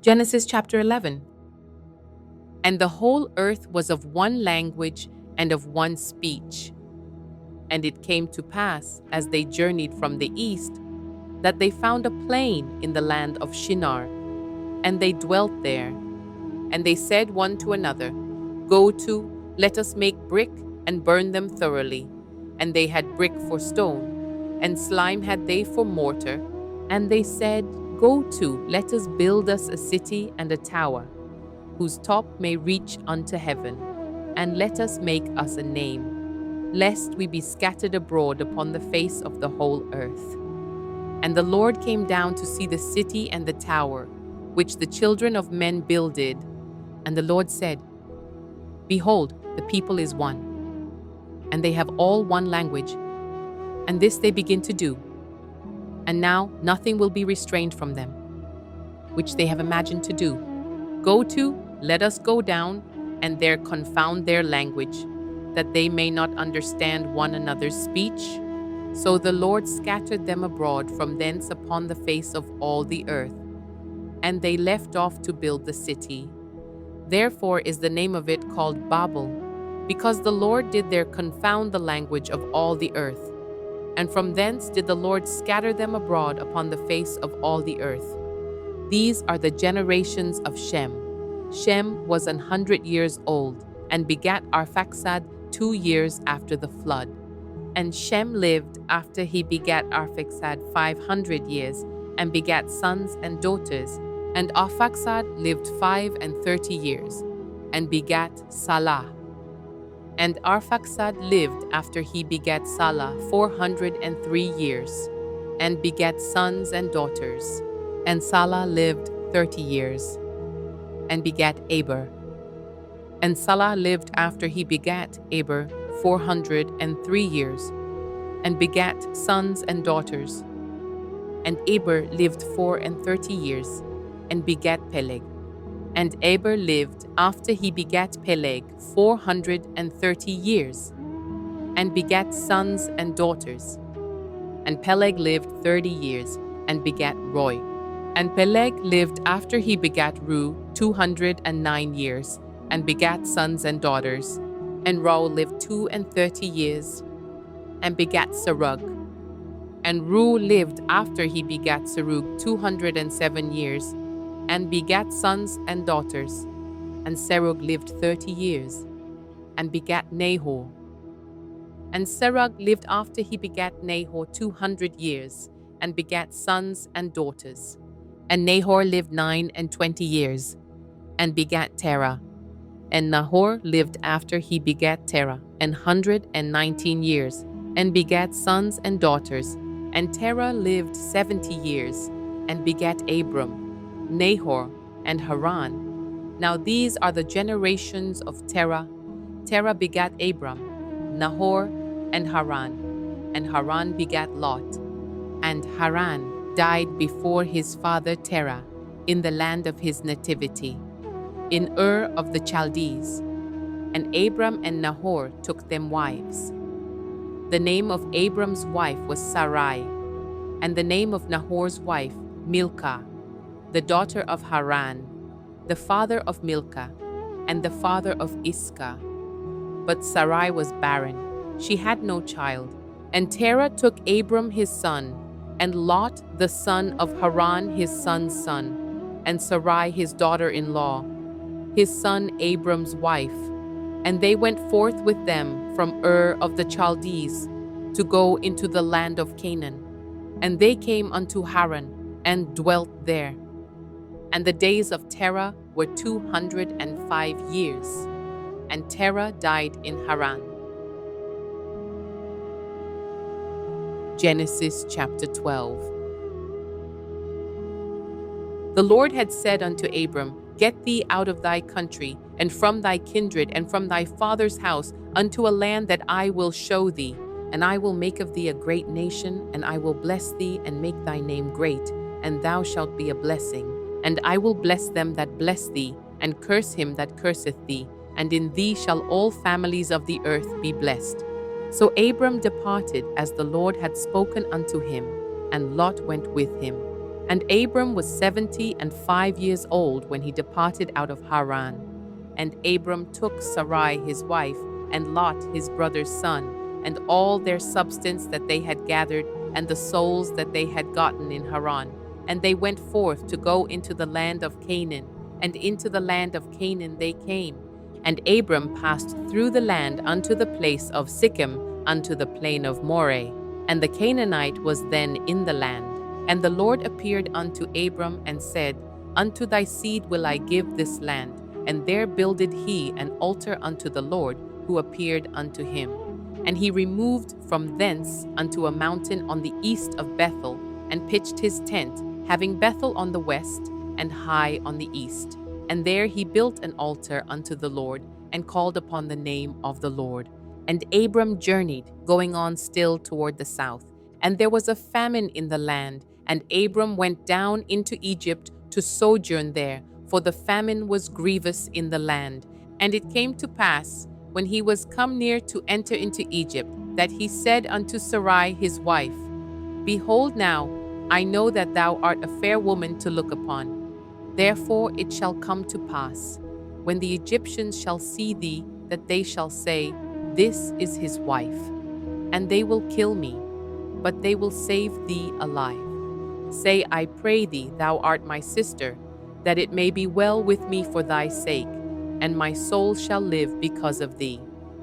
Genesis chapter 11. And the whole earth was of one language and of one speech. And it came to pass, as they journeyed from the east, that they found a plain in the land of Shinar, and they dwelt there. And they said one to another, Go to, let us make brick, and burn them thoroughly. And they had brick for stone, and slime had they for mortar. And they said, Go to, let us build us a city and a tower, whose top may reach unto heaven, and let us make us a name, lest we be scattered abroad upon the face of the whole earth. And the Lord came down to see the city and the tower, which the children of men builded. And the Lord said, Behold, the people is one, and they have all one language, and this they begin to do. And now nothing will be restrained from them, which they have imagined to do. Go to, let us go down, and there confound their language, that they may not understand one another's speech. So the Lord scattered them abroad from thence upon the face of all the earth, and they left off to build the city. Therefore is the name of it called Babel, because the Lord did there confound the language of all the earth. And from thence did the Lord scatter them abroad upon the face of all the earth. These are the generations of Shem. Shem was 100 years old, and begat Arphaxad 2 years after the flood. And Shem lived after he begat Arphaxad 500 years, and begat sons and daughters. And Arphaxad lived 35 years, and begat Salah. And Arphaxad lived after he begat Salah 403 years, and begat sons and daughters. And Salah lived 30 years, and begat Eber. And Salah lived after he begat Eber 403 years, and begat sons and daughters. And Eber lived 34 years, and begat Peleg. And Eber lived after he begat Peleg 430 years, and begat sons and daughters. And Peleg lived 30 years, and begat Roy. And Peleg lived after he begat Ru 209 years, and begat sons and daughters. And Ru lived 32 years, and begat Serug. And Ru lived after he begat Serug 207 years, and begat sons and daughters. And Serug lived 30 years, and begat Nahor. And Serug lived after he begat Nahor 200 years, and begat sons and daughters. And Nahor lived 29 years, and begat Terah. And Nahor lived after he begat Terah 119 years, and begat sons and daughters. And Terah lived 70 years, and begat Abram, Nahor, and Haran. Now these are the generations of Terah. Terah begat Abram, Nahor, and Haran. And Haran begat Lot. And Haran died before his father Terah in the land of his nativity, in Ur of the Chaldees. And Abram and Nahor took them wives. The name of Abram's wife was Sarai, and the name of Nahor's wife Milcah, the daughter of Haran, the father of Milcah, and the father of Iscah. But Sarai was barren, she had no child. And Terah took Abram his son, and Lot the son of Haran his son's son, and Sarai his daughter-in-law, his son Abram's wife. And they went forth with them from Ur of the Chaldees to go into the land of Canaan. And they came unto Haran, and dwelt there. And the days of Terah were 205 years, and Terah died in Haran. Genesis chapter 12. The Lord had said unto Abram, Get thee out of thy country, and from thy kindred, and from thy father's house, unto a land that I will show thee. And I will make of thee a great nation, and I will bless thee, and make thy name great, and thou shalt be a blessing. And I will bless them that bless thee, and curse him that curseth thee, and in thee shall all families of the earth be blessed. So Abram departed as the Lord had spoken unto him, and Lot went with him. And Abram was 75 years old when he departed out of Haran. And Abram took Sarai his wife, and Lot his brother's son, and all their substance that they had gathered, and the souls that they had gotten in Haran. And they went forth to go into the land of Canaan, and into the land of Canaan they came. And Abram passed through the land unto the place of Sichem, unto the plain of Moreh. And the Canaanite was then in the land. And the Lord appeared unto Abram and said, Unto thy seed will I give this land. And there builded he an altar unto the Lord, who appeared unto him. And he removed from thence unto a mountain on the east of Bethel, and pitched his tent, having Bethel on the west, and Hai on the east. And there he built an altar unto the Lord, and called upon the name of the Lord. And Abram journeyed, going on still toward the south. And there was a famine in the land, and Abram went down into Egypt to sojourn there, for the famine was grievous in the land. And it came to pass, when he was come near to enter into Egypt, that he said unto Sarai his wife, Behold now, I know that thou art a fair woman to look upon. Therefore it shall come to pass, when the Egyptians shall see thee, that they shall say, This is his wife. And they will kill me, but they will save thee alive. Say, I pray thee, thou art my sister, that it may be well with me for thy sake, and my soul shall live because of thee.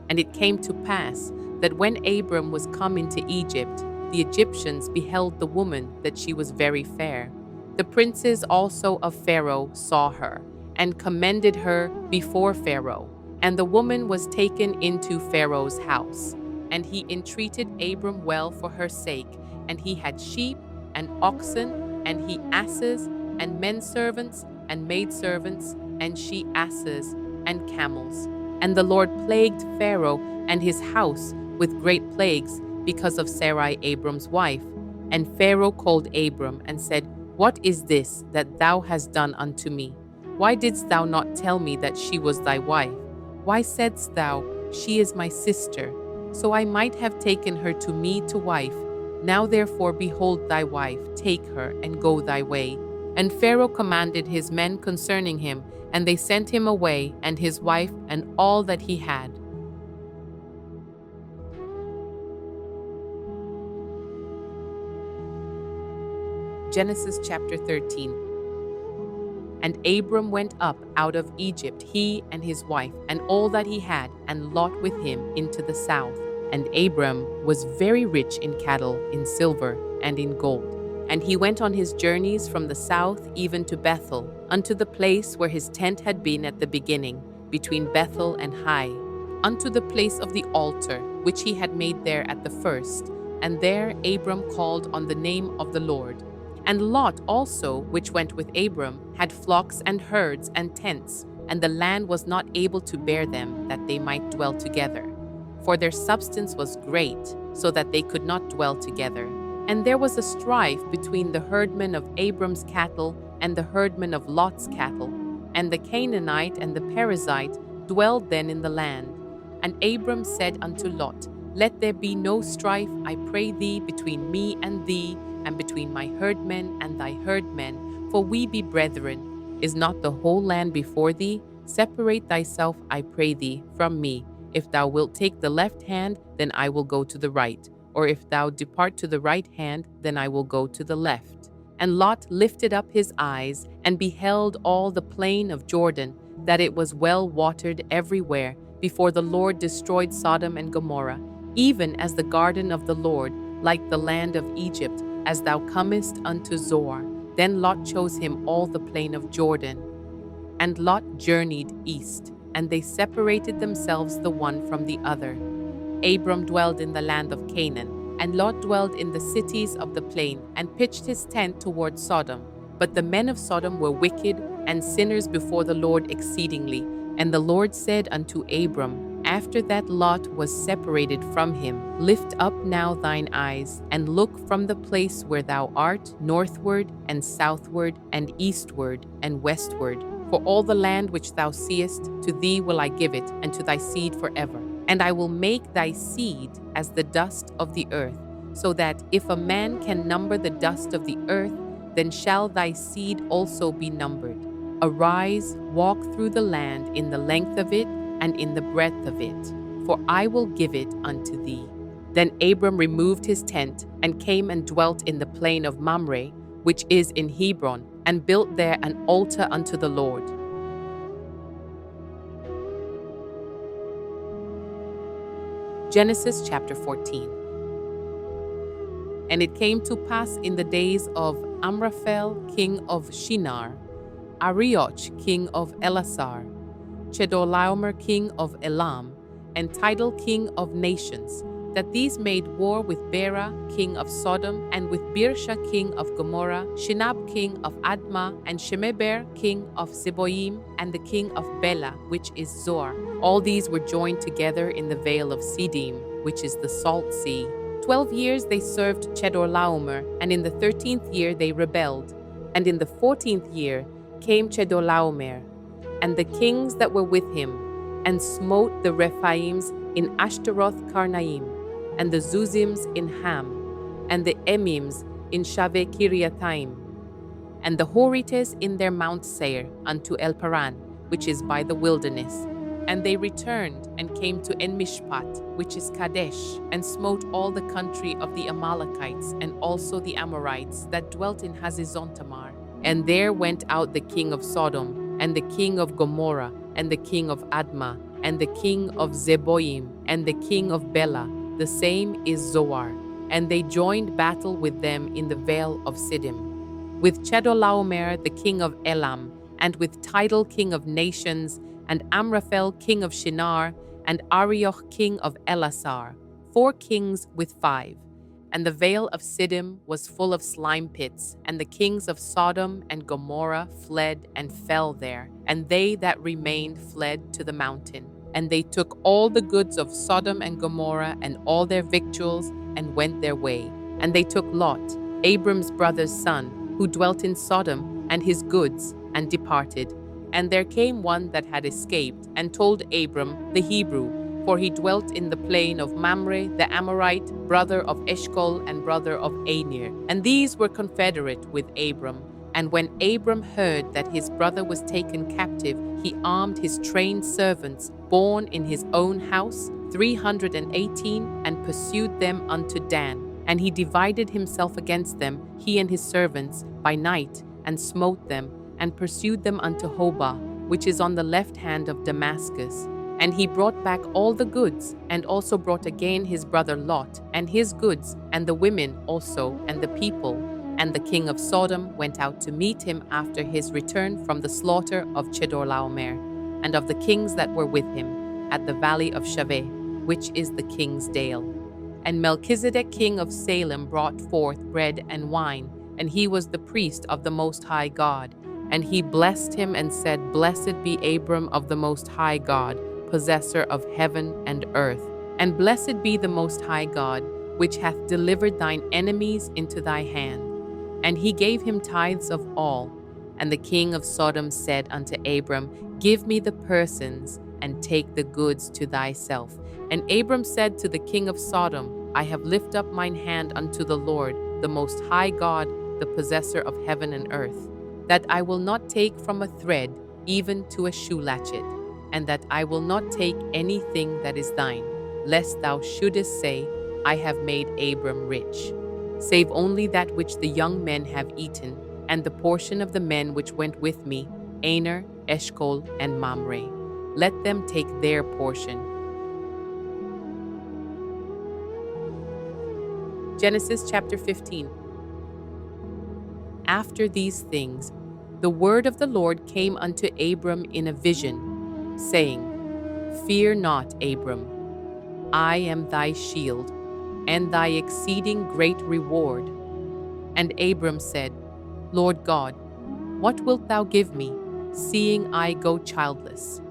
And it came to pass that when Abram was come into Egypt, the Egyptians beheld the woman that she was very fair. The princes also of Pharaoh saw her, and commended her before Pharaoh. And the woman was taken into Pharaoh's house. And he entreated Abram well for her sake, and he had sheep and oxen, and he asses, and men servants, and maidservants, and she asses, and camels. And the Lord plagued Pharaoh and his house with great plagues because of Sarai Abram's wife. And Pharaoh called Abram and said, What is this that thou hast done unto me? Why didst thou not tell me that she was thy wife? Why saidst thou, She is my sister? So I might have taken her to me to wife. Now therefore behold thy wife, take her, and go thy way. And Pharaoh commanded his men concerning him, and they sent him away, and his wife, and all that he had. Genesis chapter 13. And Abram went up out of Egypt, he and his wife, and all that he had, and Lot with him, into the south. And Abram was very rich in cattle, in silver, and in gold. And he went on his journeys from the south even to Bethel, unto the place where his tent had been at the beginning, between Bethel and Hai, unto the place of the altar, which he had made there at the first. And there Abram called on the name of the Lord. And Lot also, which went with Abram, had flocks and herds and tents, and the land was not able to bear them, that they might dwell together. For their substance was great, so that they could not dwell together. And there was a strife between the herdmen of Abram's cattle and the herdmen of Lot's cattle. And the Canaanite and the Perizzite dwelled then in the land. And Abram said unto Lot, Let there be no strife, I pray thee, between me and thee, and between my herdmen and thy herdmen, for we be brethren. Is not the whole land before thee? Separate thyself, I pray thee, from me. If thou wilt take the left hand, then I will go to the right. Or if thou depart to the right hand, then I will go to the left. And Lot lifted up his eyes, and beheld all the plain of Jordan, that it was well watered everywhere, before the Lord destroyed Sodom and Gomorrah, even as the garden of the Lord, like the land of Egypt, as thou comest unto Zoar. Then Lot chose him all the plain of Jordan. And Lot journeyed east, and they separated themselves the one from the other. Abram dwelled in the land of Canaan, and Lot dwelled in the cities of the plain, and pitched his tent toward Sodom. But the men of Sodom were wicked and sinners before the Lord exceedingly. And the Lord said unto Abram, after that Lot was separated from him, Lift up now thine eyes, and look from the place where thou art, northward and southward and eastward and westward. For all the land which thou seest, to thee will I give it, and to thy seed forever. And I will make thy seed as the dust of the earth, so that if a man can number the dust of the earth, then shall thy seed also be numbered. Arise, walk through the land in the length of it and in the breadth of it, for I will give it unto thee. Then Abram removed his tent and came and dwelt in the plain of Mamre, which is in Hebron, and built there an altar unto the Lord. Genesis chapter 14. And it came to pass in the days of Amraphel king of Shinar, Arioch king of Elasar, Chedorlaomer king of Elam, and Tidal king of nations, that these made war with Bera king of Sodom, and with Birsha king of Gomorrah, Shinab king of Admah, and Shemeber king of Zeboim, and the king of Bela, which is Zoar. All these were joined together in the vale of Siddim, which is the salt sea. 12 years they served Chedorlaomer, and in the 13th year they rebelled. And in the 14th year came Chedorlaomer, and the kings that were with him, and smote the Rephaims in Ashtaroth Karnaim, and the Zuzims in Ham, and the Emims in Shaveh Kiriathaim, and the Horites in their Mount Seir unto El Paran, which is by the wilderness. And they returned and came to En-Mishpat, which is Kadesh, and smote all the country of the Amalekites, and also the Amorites that dwelt in Hazezontamar. And there went out the king of Sodom, and the king of Gomorrah, and the king of Admah, and the king of Zeboim, and the king of Bela, the same is Zoar. And they joined battle with them in the vale of Siddim, with Chedorlaomer the king of Elam, and with Tidal king of nations, and Amraphel king of Shinar, and Arioch king of Elasar, 4 kings with 5. And the vale of Siddim was full of slime pits, and the kings of Sodom and Gomorrah fled and fell there, and they that remained fled to the mountain. And they took all the goods of Sodom and Gomorrah and all their victuals, and went their way. And they took Lot, Abram's brother's son, who dwelt in Sodom, and his goods, and departed. And there came one that had escaped, and told Abram the Hebrew, for he dwelt in the plain of Mamre the Amorite, brother of Eshcol and brother of Aner. And these were confederate with Abram. And when Abram heard that his brother was taken captive, he armed his trained servants, born in his own house, 318, and pursued them unto Dan. And he divided himself against them, he and his servants, by night, and smote them, and pursued them unto Hobah, which is on the left hand of Damascus. And he brought back all the goods, and also brought again his brother Lot, and his goods, and the women also, and the people. And the king of Sodom went out to meet him after his return from the slaughter of Chedorlaomer, and of the kings that were with him, at the valley of Shaveh, which is the king's dale. And Melchizedek king of Salem brought forth bread and wine, and he was the priest of the Most High God. And he blessed him and said, Blessed be Abram of the Most High God, possessor of heaven and earth. And blessed be the Most High God, which hath delivered thine enemies into thy hand. And he gave him tithes of all. And the king of Sodom said unto Abram, Give me the persons, and take the goods to thyself. And Abram said to the king of Sodom, I have lifted up mine hand unto the Lord, the Most High God, the possessor of heaven and earth, that I will not take from a thread even to a shoe latchet, and that I will not take anything that is thine, lest thou shouldest say, I have made Abram rich, save only that which the young men have eaten, and the portion of the men which went with me, Aner, Eshcol, and Mamre. Let them take their portion. Genesis chapter 15. After these things, the word of the Lord came unto Abram in a vision, saying, Fear not, Abram, I am thy shield, and thy exceeding great reward. And Abram said, Lord God, what wilt thou give me, seeing I go childless?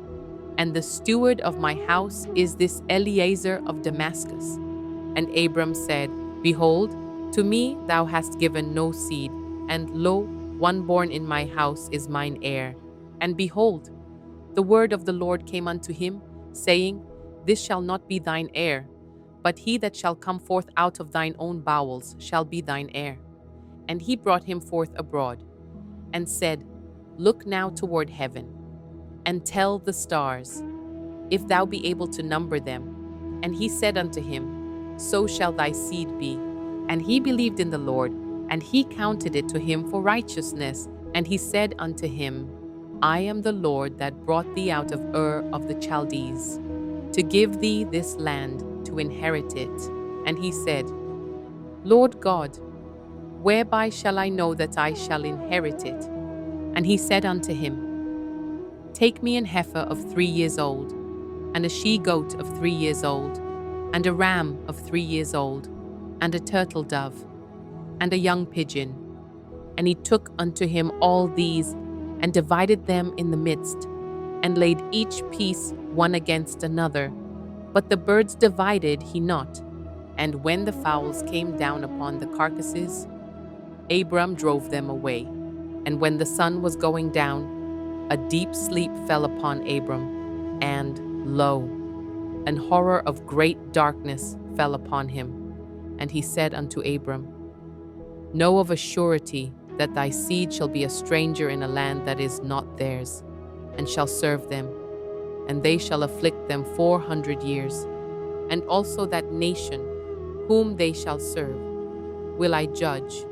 And the steward of my house is this Eliezer of Damascus. And Abram said, Behold, to me thou hast given no seed, and lo, one born in my house is mine heir. And behold, the word of the Lord came unto him, saying, This shall not be thine heir, but he that shall come forth out of thine own bowels shall be thine heir. And he brought him forth abroad, and said, Look now toward heaven, and tell the stars, if thou be able to number them. And he said unto him, So shall thy seed be. And he believed in the Lord, and he counted it to him for righteousness. And he said unto him, I am the Lord that brought thee out of Ur of the Chaldees, to give thee this land to inherit it. And he said, Lord God, whereby shall I know that I shall inherit it? And he said unto him, Take me an heifer of 3 years old, and a she-goat of 3 years old, and a ram of 3 years old, and a turtle dove, and a young pigeon. And he took unto him all these, and divided them in the midst, and laid each piece one against another. But the birds divided he not. And when the fowls came down upon the carcasses, Abram drove them away. And when the sun was going down, a deep sleep fell upon Abram, and lo, an horror of great darkness fell upon him. And he said unto Abram, Know of a surety that thy seed shall be a stranger in a land that is not theirs, and shall serve them, and they shall afflict them 400 years. And also that nation, whom they shall serve, will I judge,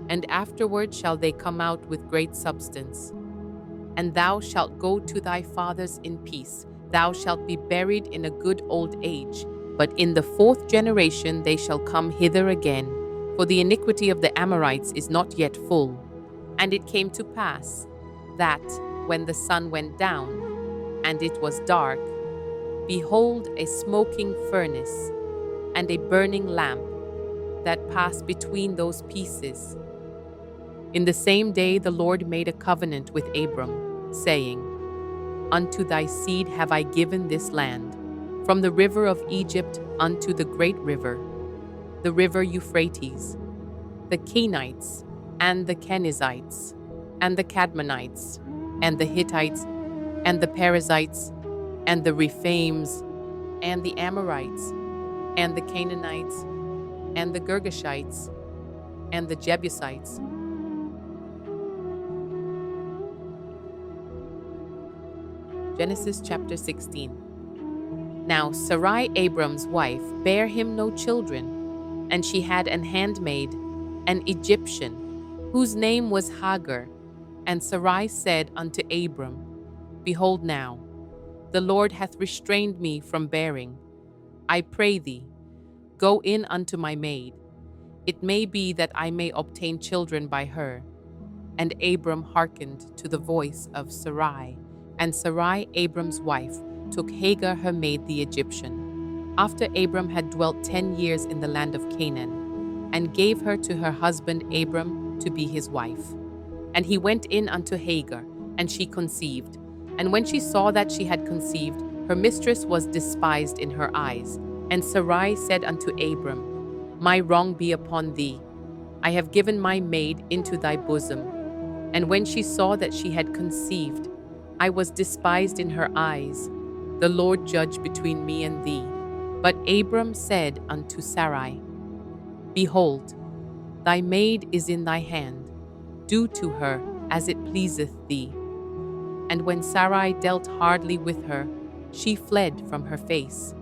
and afterward shall they come out with great substance. And thou shalt go to thy fathers in peace. Thou shalt be buried in a good old age. But in the 4th generation they shall come hither again, for the iniquity of the Amorites is not yet full. And it came to pass that, when the sun went down, and it was dark, behold, a smoking furnace, and a burning lamp, that passed between those pieces. In the same day the Lord made a covenant with Abram, saying, Unto thy seed have I given this land, from the river of Egypt unto the great river, the river Euphrates, the Kenites, and the Kenizzites, and the Cadmonites, and the Hittites, and the Perizzites, and the Rephaims, and the Amorites, and the Canaanites, and the Girgashites, and the Jebusites. Genesis chapter 16. Now Sarai, Abram's wife, bare him no children, and she had an handmaid, an Egyptian, whose name was Hagar. And Sarai said unto Abram, Behold now, the Lord hath restrained me from bearing. I pray thee, go in unto my maid. It may be that I may obtain children by her. And Abram hearkened to the voice of Sarai. And Sarai, Abram's wife, took Hagar her maid the Egyptian, after Abram had dwelt 10 years in the land of Canaan, and gave her to her husband Abram to be his wife. And he went in unto Hagar, and she conceived. And when she saw that she had conceived, her mistress was despised in her eyes. And Sarai said unto Abram, My wrong be upon thee. I have given my maid into thy bosom. And when she saw that she had conceived, I was despised in her eyes. The Lord judge between me and thee. But Abram said unto Sarai, Behold, thy maid is in thy hand. Do to her as it pleaseth thee. And when Sarai dealt hardly with her, she fled from her face.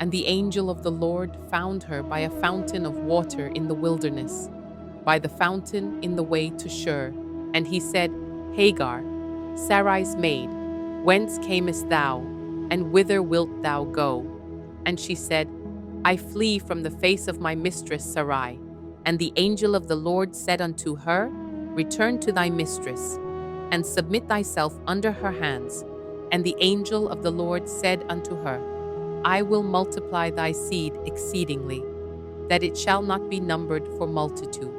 And the angel of the Lord found her by a fountain of water in the wilderness, by the fountain in the way to Shur. And he said, Hagar, Sarai's maid, whence camest thou, and whither wilt thou go? And she said, I flee from the face of my mistress Sarai. And the angel of the Lord said unto her, Return to thy mistress, and submit thyself under her hands. And the angel of the Lord said unto her, I will multiply thy seed exceedingly, that it shall not be numbered for multitude.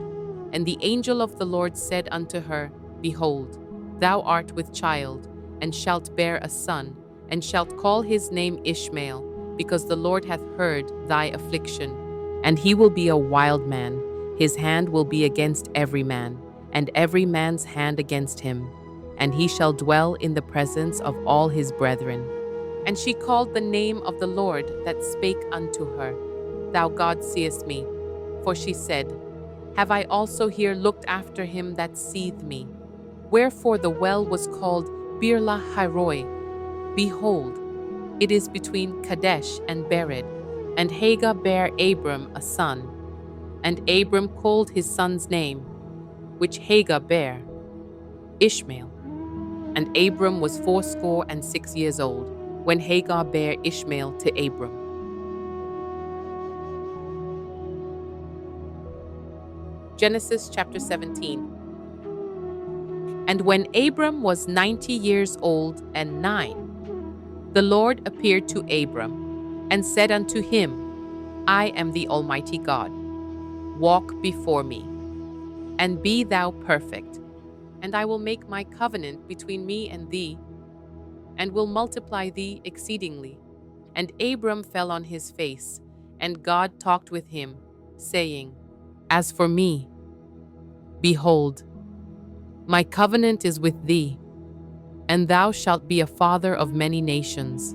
And the angel of the Lord said unto her, Behold, thou art with child, and shalt bear a son, and shalt call his name Ishmael, because the Lord hath heard thy affliction. And he will be a wild man, his hand will be against every man, and every man's hand against him. And he shall dwell in the presence of all his brethren. And she called the name of the Lord that spake unto her, Thou God seest me. For she said, have I also here looked after him that seethed me. Wherefore the well was called Birla Hairoi. Behold, it is between Kadesh and Bered. And Hagar bare Abram a son, and Abram called his son's name, which Hagar bare, Ishmael. And Abram was 86 old, when Hagar bare Ishmael to Abram. Genesis chapter 17. And when Abram was 90 years old and 9, the Lord appeared to Abram, and said unto him, I am the Almighty God. Walk before me, and be thou perfect, and I will make my covenant between me and thee, and will multiply thee exceedingly. And Abram fell on his face, and God talked with him, saying, As for me, behold, my covenant is with thee, and thou shalt be a father of many nations.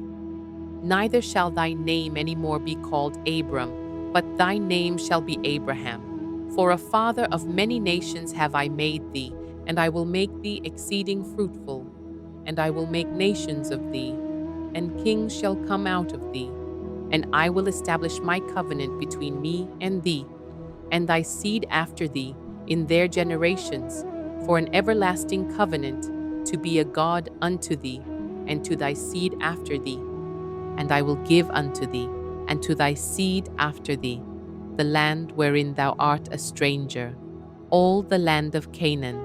Neither shall thy name any more be called Abram, but thy name shall be Abraham. For a father of many nations have I made thee, and I will make thee exceeding fruitful, and I will make nations of thee, and kings shall come out of thee. And I will establish my covenant between me and thee, and thy seed after thee, in their generations, for an everlasting covenant, to be a God unto thee, and to thy seed after thee. And I will give unto thee, and to thy seed after thee, the land wherein thou art a stranger, all the land of Canaan,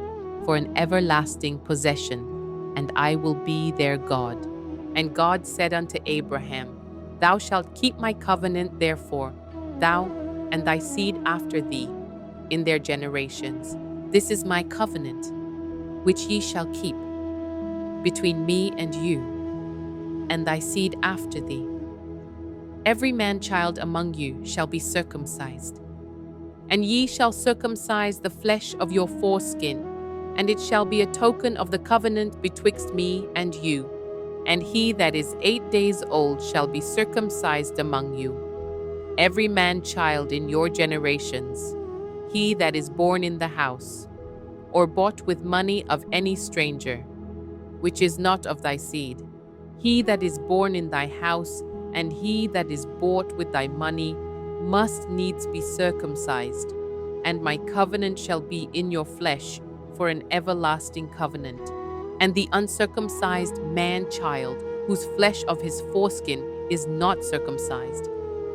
for an everlasting possession, and I will be their God. And God said unto Abraham, Thou shalt keep my covenant, therefore, thou and thy seed after thee, in their generations. This is my covenant, which ye shall keep, between me and you, and thy seed after thee. Every man-child among you shall be circumcised, and ye shall circumcise the flesh of your foreskin, and it shall be a token of the covenant betwixt me and you. And he that is 8 days old shall be circumcised among you, every man-child in your generations, he that is born in the house, or bought with money of any stranger, which is not of thy seed. He that is born in thy house, and he that is bought with thy money, must needs be circumcised. And my covenant shall be in your flesh for an everlasting covenant. And the uncircumcised man-child, whose flesh of his foreskin is not circumcised,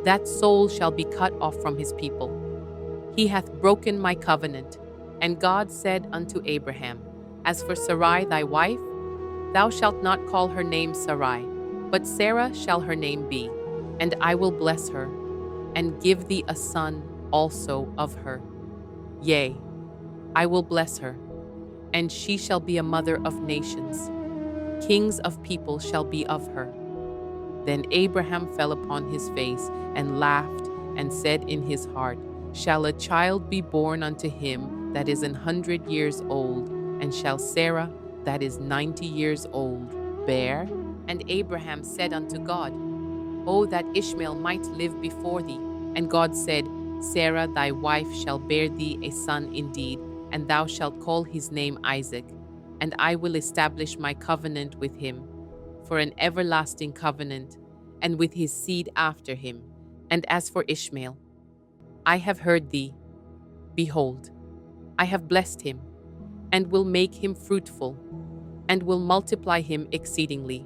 that soul shall be cut off from his people. He hath broken my covenant. And God said unto Abraham, As for Sarai thy wife, thou shalt not call her name Sarai, but Sarah shall her name be, and I will bless her, and give thee a son also of her. Yea, I will bless her, and she shall be a mother of nations. Kings of people shall be of her. Then Abraham fell upon his face, and laughed, and said in his heart, Shall a child be born unto him that is 100 years old, and shall Sarah, that is 90 years old, bear? And Abraham said unto God, O that Ishmael might live before thee. And God said, Sarah thy wife shall bear thee a son indeed, and thou shalt call his name Isaac. And I will establish my covenant with him, for an everlasting covenant, and with his seed after him. And as for Ishmael, I have heard thee. Behold, I have blessed him, and will make him fruitful, and will multiply him exceedingly.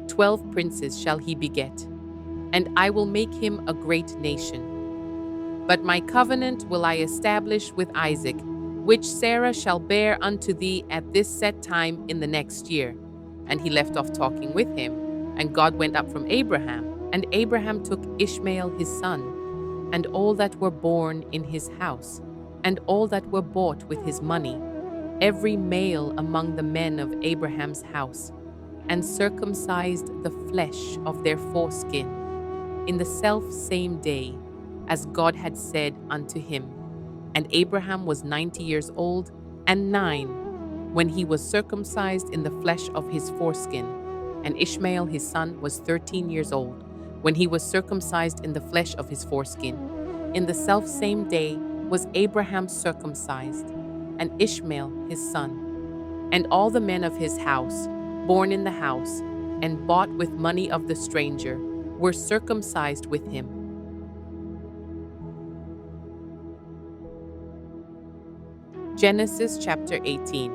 12 princes shall he beget, and I will make him a great nation. But my covenant will I establish with Isaac, which Sarah shall bear unto thee at this set time in the next year. And he left off talking with him, and God went up from Abraham, and Abraham took Ishmael his son, and all that were born in his house, and all that were bought with his money, every male among the men of Abraham's house, and circumcised the flesh of their foreskin, in the self-same day, as God had said unto him. And Abraham was 90 years old and 9, when he was circumcised in the flesh of his foreskin. And Ishmael his son was 13 years old, when he was circumcised in the flesh of his foreskin. In the selfsame day was Abraham circumcised, and Ishmael his son, and all the men of his house, born in the house, and bought with money of the stranger, were circumcised with him. Genesis chapter 18.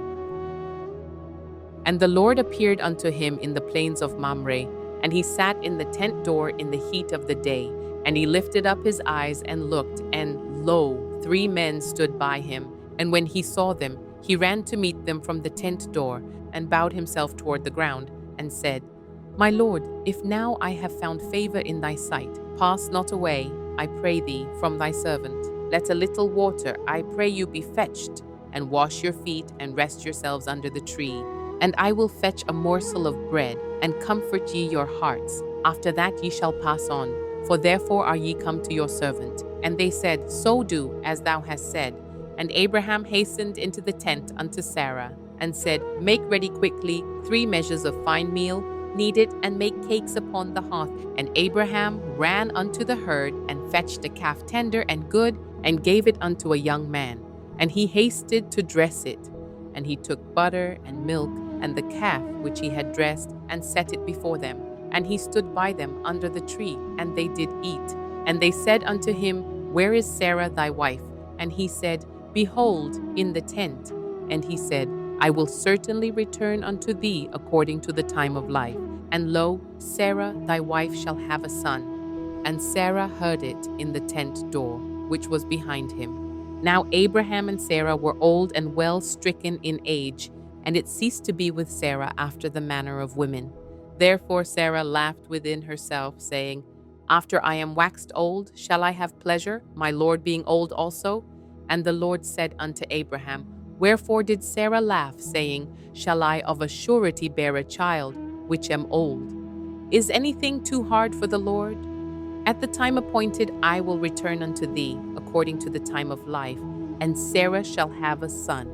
And the Lord appeared unto him in the plains of Mamre, and he sat in the tent door in the heat of the day. And he lifted up his eyes and looked, and lo, 3 men stood by him. And when he saw them, he ran to meet them from the tent door, and bowed himself toward the ground, and said, My Lord, if now I have found favor in thy sight, pass not away, I pray thee, from thy servant. Let a little water, I pray you, be fetched, and wash your feet, and rest yourselves under the tree. And I will fetch a morsel of bread, and comfort ye your hearts. After that ye shall pass on, for therefore are ye come to your servant. And they said, So do, as thou hast said. And Abraham hastened into the tent unto Sarah, and said, Make ready quickly 3 measures of fine meal, knead it, and make cakes upon the hearth. And Abraham ran unto the herd, and fetched a calf tender and good, and gave it unto a young man. And he hasted to dress it. And he took butter and milk, and the calf which he had dressed, and set it before them. And he stood by them under the tree, and they did eat. And they said unto him, Where is Sarah thy wife? And he said, Behold, in the tent. And he said, I will certainly return unto thee according to the time of life. And lo, Sarah thy wife shall have a son. And Sarah heard it in the tent door, which was behind him. Now Abraham and Sarah were old and well stricken in age, and it ceased to be with Sarah after the manner of women. Therefore Sarah laughed within herself, saying, After I am waxed old, shall I have pleasure, my Lord being old also? And the Lord said unto Abraham, Wherefore did Sarah laugh, saying, Shall I of a surety bear a child, which am old? Is anything too hard for the Lord? At the time appointed I will return unto thee, according to the time of life, and Sarah shall have a son.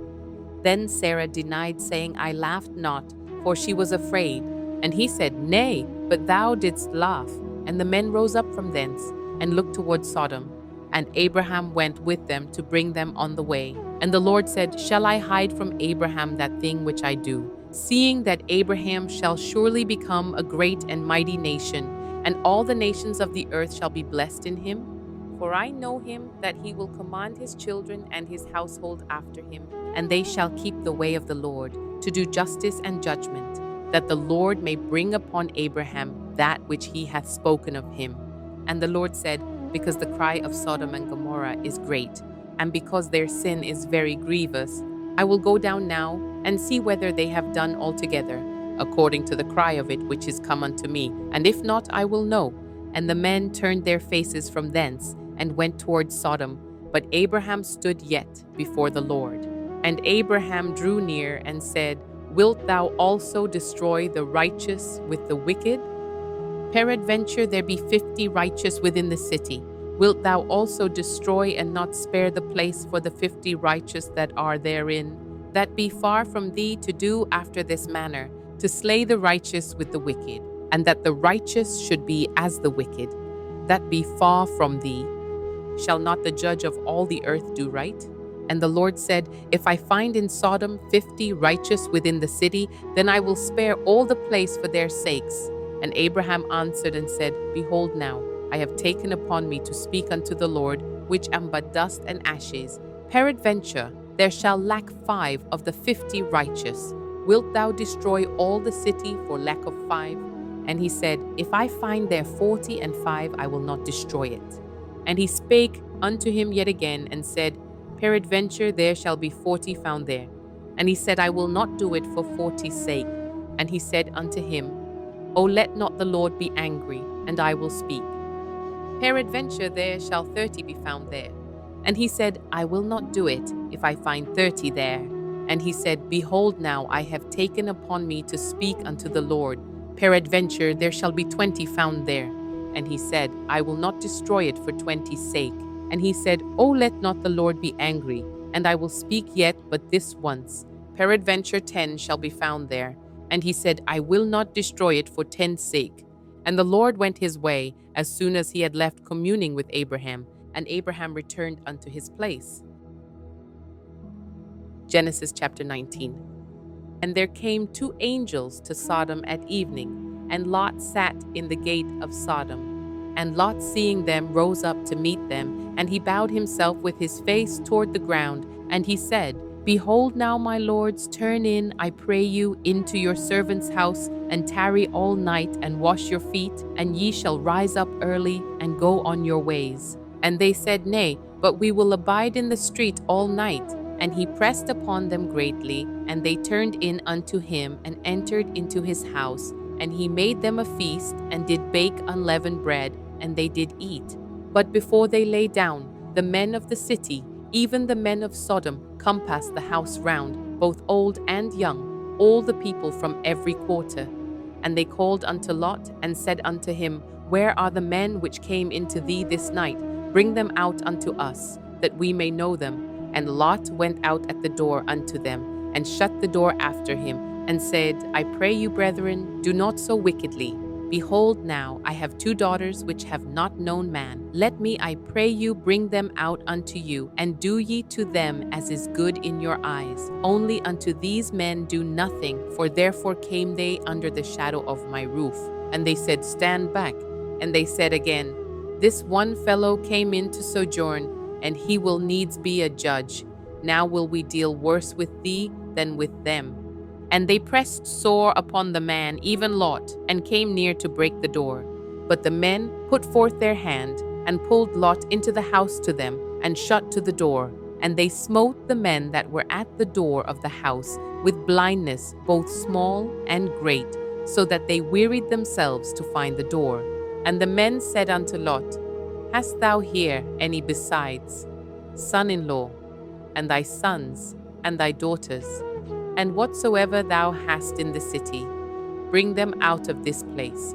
Then Sarah denied, saying, I laughed not, for she was afraid. And he said, Nay, but thou didst laugh. And the men rose up from thence, and looked toward Sodom. And Abraham went with them to bring them on the way. And the Lord said, Shall I hide from Abraham that thing which I do, seeing that Abraham shall surely become a great and mighty nation, and all the nations of the earth shall be blessed in him? For I know him, that he will command his children and his household after him, and they shall keep the way of the Lord, to do justice and judgment, that the Lord may bring upon Abraham that which he hath spoken of him. And the Lord said, Because the cry of Sodom and Gomorrah is great, and because their sin is very grievous, I will go down now, and see whether they have done altogether, according to the cry of it which is come unto me, and if not, I will know. And the men turned their faces from thence, and went toward Sodom, but Abraham stood yet before the Lord. And Abraham drew near, and said, Wilt thou also destroy the righteous with the wicked? Peradventure there be 50 righteous within the city. Wilt thou also destroy and not spare the place for the 50 righteous that are therein? That be far from thee to do after this manner, to slay the righteous with the wicked, and that the righteous should be as the wicked. That be far from thee. Shall not the judge of all the earth do right? And the Lord said, If I find in Sodom 50 righteous within the city, then I will spare all the place for their sakes. And Abraham answered and said, Behold now, I have taken upon me to speak unto the Lord, which am but dust and ashes. Peradventure there shall lack 5 of the 50 righteous. Wilt thou destroy all the city for lack of 5? And he said, If I find there 40 and 5, I will not destroy it. And he spake unto him yet again, and said, Peradventure there shall be 40 found there. And he said, I will not do it for 40's sake. And he said unto him, O let not the Lord be angry, and I will speak. Peradventure there shall 30 be found there. And he said, I will not do it, if I find 30 there. And he said, Behold now, I have taken upon me to speak unto the Lord. Peradventure there shall be 20 found there. And he said, I will not destroy it for 20's sake. And he said, O let not the Lord be angry, and I will speak yet but this once. Peradventure 10 shall be found there. And he said, I will not destroy it for 10's sake. And the Lord went his way, as soon as he had left communing with Abraham. and Abraham returned unto his place. Genesis chapter 19. And there came two angels to Sodom at evening, and Lot sat in the gate of Sodom. And Lot, seeing them, rose up to meet them, and he bowed himself with his face toward the ground, and he said, Behold now, my lords, turn in, I pray you, into your servant's house, and tarry all night, and wash your feet, and ye shall rise up early, and go on your ways. And they said, Nay, but we will abide in the street all night. And he pressed upon them greatly, and they turned in unto him, and entered into his house. And he made them a feast, and did bake unleavened bread, and they did eat. But before they lay down, the men of the city, even the men of Sodom, compassed the house round, both old and young, all the people from every quarter. And they called unto Lot, and said unto him, Where are the men which came into thee this night? Bring them out unto us, that we may know them. And Lot went out at the door unto them, and shut the door after him, and said, I pray you, brethren, do not so wickedly. Behold now, I have two daughters which have not known man. Let me, I pray you, bring them out unto you, and do ye to them as is good in your eyes. Only unto these men do nothing, for therefore came they under the shadow of my roof. And they said, Stand back. And they said again, This one fellow came in to sojourn, and he will needs be a judge. Now will we deal worse with thee than with them. And they pressed sore upon the man, even Lot, and came near to break the door. But the men put forth their hand, and pulled Lot into the house to them, and shut to the door. And they smote the men that were at the door of the house with blindness, both small and great, so that they wearied themselves to find the door. And the men said unto Lot, Hast thou here any besides, son-in-law, and thy sons, and thy daughters? And whatsoever thou hast in the city, bring them out of this place.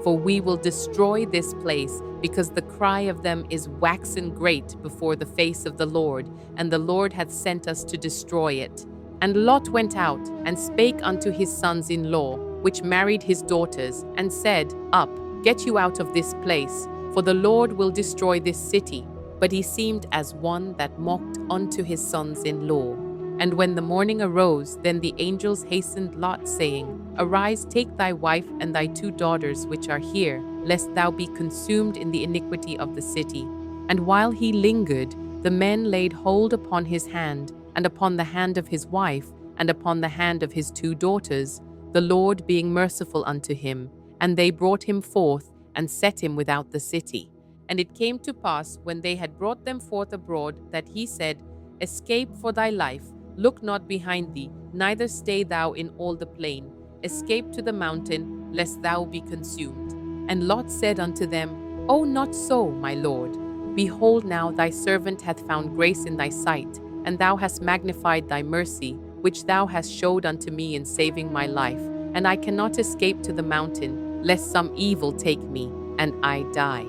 For we will destroy this place, because the cry of them is waxen great before the face of the Lord, and the Lord hath sent us to destroy it. And Lot went out, and spake unto his sons-in-law, which married his daughters, and said, Up, get you out of this place, for the Lord will destroy this city. But he seemed as one that mocked unto his sons-in-law. And when the morning arose, then the angels hastened Lot, saying, Arise, take thy wife and thy two daughters which are here, lest thou be consumed in the iniquity of the city. And while he lingered, the men laid hold upon his hand, and upon the hand of his wife, and upon the hand of his two daughters, the Lord being merciful unto him. And they brought him forth, and set him without the city. And it came to pass, when they had brought them forth abroad, that he said, Escape for thy life, look not behind thee, neither stay thou in all the plain. Escape to the mountain, lest thou be consumed. And Lot said unto them, O not so, my lord. Behold now, thy servant hath found grace in thy sight, and thou hast magnified thy mercy, which thou hast showed unto me in saving my life. And I cannot escape to the mountain, lest some evil take me, and I die.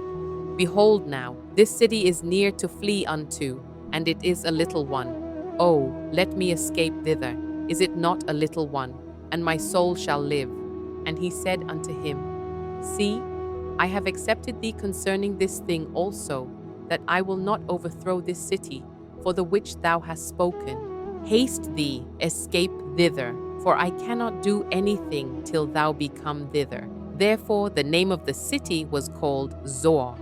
Behold now, this city is near to flee unto, and it is a little one. Oh, let me escape thither. Is it not a little one? And my soul shall live. And he said unto him, See, I have accepted thee concerning this thing also, that I will not overthrow this city, for the which thou hast spoken. Haste thee, escape thither, for I cannot do anything till thou be come thither. Therefore the name of the city was called Zoar.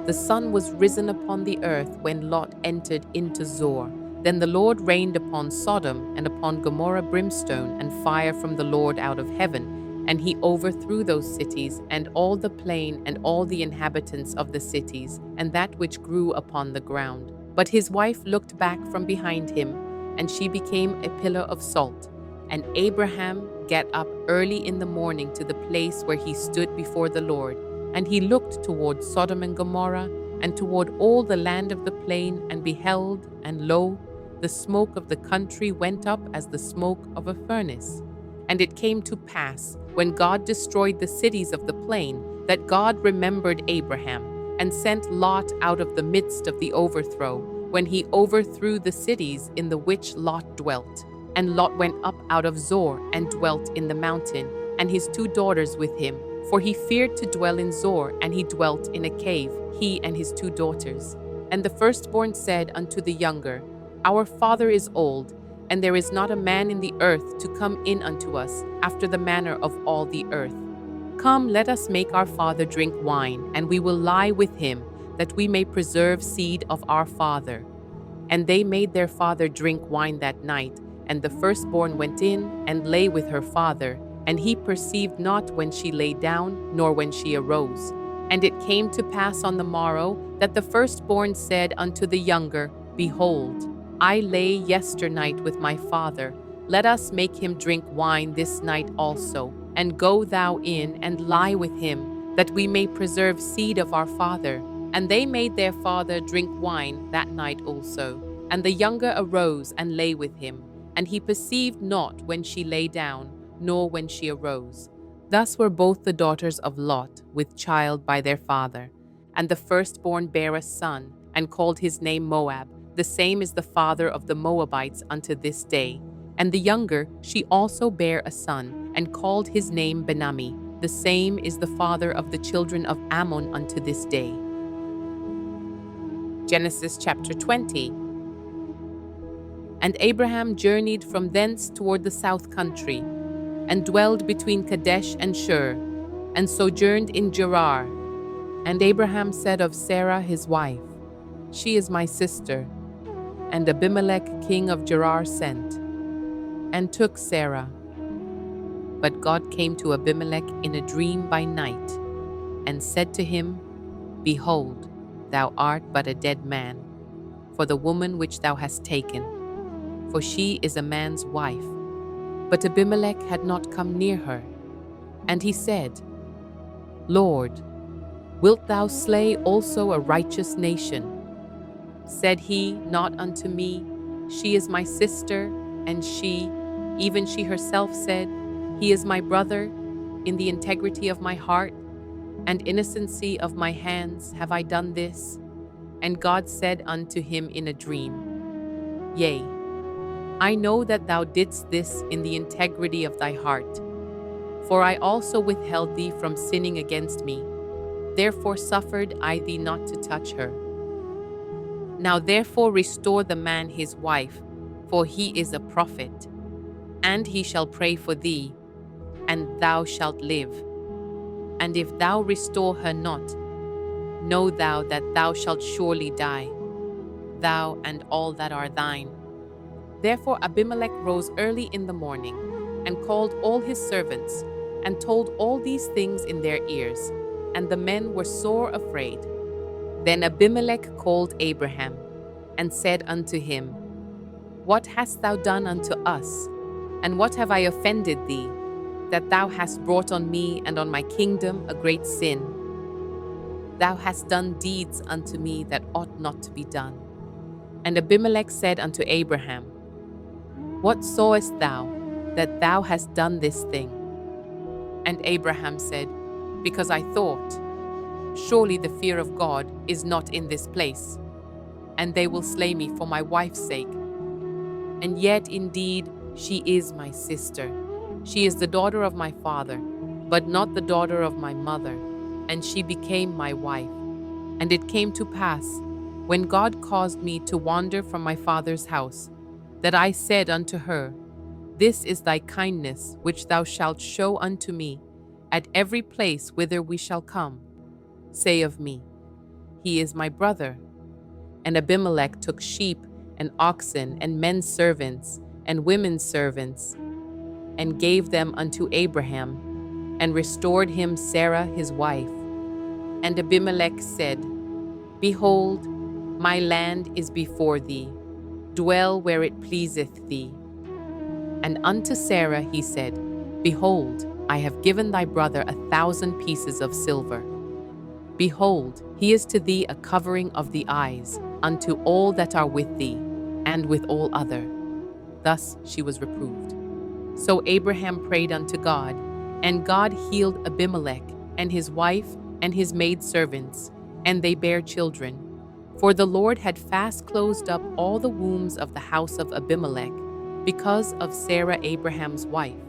The sun was risen upon the earth when Lot entered into Zoar. Then the Lord rained upon Sodom and upon Gomorrah brimstone and fire from the Lord out of heaven, and he overthrew those cities, and all the plain, and all the inhabitants of the cities, and that which grew upon the ground. But his wife looked back from behind him, and she became a pillar of salt. And Abraham got up early in the morning to the place where he stood before the Lord, and he looked toward Sodom and Gomorrah, and toward all the land of the plain, and beheld, and lo, the smoke of the country went up as the smoke of a furnace. And it came to pass, when God destroyed the cities of the plain, that God remembered Abraham, and sent Lot out of the midst of the overthrow, when he overthrew the cities in the which Lot dwelt. And Lot went up out of Zoar, and dwelt in the mountain, and his two daughters with him, for he feared to dwell in Zoar, and he dwelt in a cave, he and his two daughters. And the firstborn said unto the younger, Our father is old, and there is not a man in the earth to come in unto us after the manner of all the earth. Come, let us make our father drink wine, and we will lie with him, that we may preserve seed of our father. And they made their father drink wine that night, and the firstborn went in and lay with her father, and he perceived not when she lay down, nor when she arose. And it came to pass on the morrow that the firstborn said unto the younger, Behold, I lay yesternight with my father. Let us make him drink wine this night also, and go thou in and lie with him, that we may preserve seed of our father. And they made their father drink wine that night also. And the younger arose and lay with him, and he perceived not when she lay down, nor when she arose. Thus were both the daughters of Lot with child by their father. And the firstborn bare a son, and called his name Moab. The same is the father of the Moabites unto this day. And the younger, she also bare a son, and called his name Benami. The same is the father of the children of Ammon unto this day. Genesis chapter 20. And Abraham journeyed from thence toward the south country, and dwelled between Kadesh and Shur, and sojourned in Gerar. And Abraham said of Sarah his wife, She is my sister. And Abimelech king of Gerar sent, and took Sarah. But God came to Abimelech in a dream by night, and said to him, Behold, thou art but a dead man, for the woman which thou hast taken, for she is a man's wife. But Abimelech had not come near her. And he said, Lord, wilt thou slay also a righteous nation? Said he not unto me, She is my sister, and she, even she herself said, He is my brother, in the integrity of my heart, and innocency of my hands have I done this? And God said unto him in a dream, Yea, I know that thou didst this in the integrity of thy heart. For I also withheld thee from sinning against me. Therefore suffered I thee not to touch her. Now therefore restore the man his wife, for he is a prophet, and he shall pray for thee, and thou shalt live. And if thou restore her not, know thou that thou shalt surely die, thou and all that are thine. Therefore Abimelech rose early in the morning, and called all his servants, and told all these things in their ears, and the men were sore afraid. Then Abimelech called Abraham, and said unto him, What hast thou done unto us? And what have I offended thee, that thou hast brought on me and on my kingdom a great sin? Thou hast done deeds unto me that ought not to be done. And Abimelech said unto Abraham, What sawest thou, that thou hast done this thing? And Abraham said, Because I thought, Surely the fear of God is not in this place, and they will slay me for my wife's sake. And yet indeed she is my sister. She is the daughter of my father, but not the daughter of my mother, and she became my wife. And it came to pass, when God caused me to wander from my father's house, that I said unto her, This is thy kindness which thou shalt show unto me at every place whither we shall come. Say of me, He is my brother. And Abimelech took sheep and oxen and men servants and women servants, and gave them unto Abraham, and restored him Sarah his wife. And Abimelech said, Behold, my land is before thee, dwell where it pleaseth thee. And unto Sarah he said, Behold, I have given thy brother 1,000 pieces of silver. Behold, he is to thee a covering of the eyes, unto all that are with thee, and with all other. Thus she was reproved. So Abraham prayed unto God, and God healed Abimelech, and his wife, and his maidservants, and they bare children. For the Lord had fast closed up all the wombs of the house of Abimelech, because of Sarah Abraham's wife.